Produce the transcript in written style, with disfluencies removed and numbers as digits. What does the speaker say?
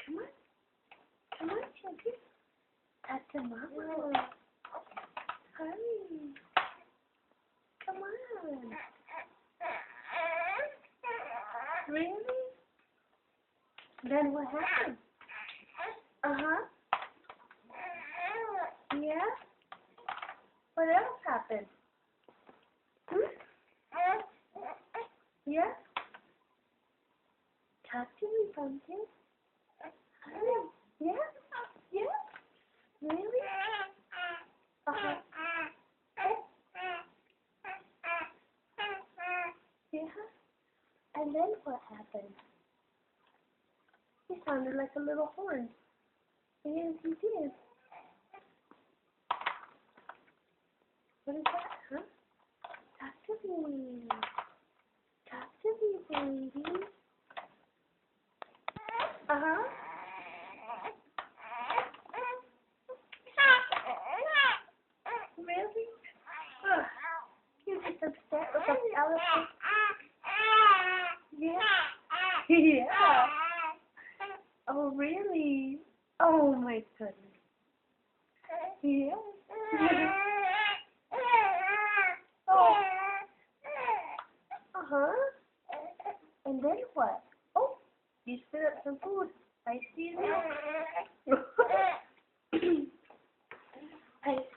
Come on. Come on, Chunky. Talk to Mama. Hurry. Come on. Really? Then what happened? Uh-huh. Yeah? What else happened? Hmm? Yeah? Talk to me, Pumpkin. Hurry. Yeah? Yeah? Really? Uh-huh. Yeah? And then what happened? He sounded like a little horn. Yes, he did. What is that, huh? Talk to me. Talk to me, baby. Uh-huh. Really? Ugh. You're just upset with the elephant. Yeah. Yeah. Oh, really? Oh, my goodness. Yeah. Oh. Uh-huh. And then what? Oh, you spit up some food. I see that. I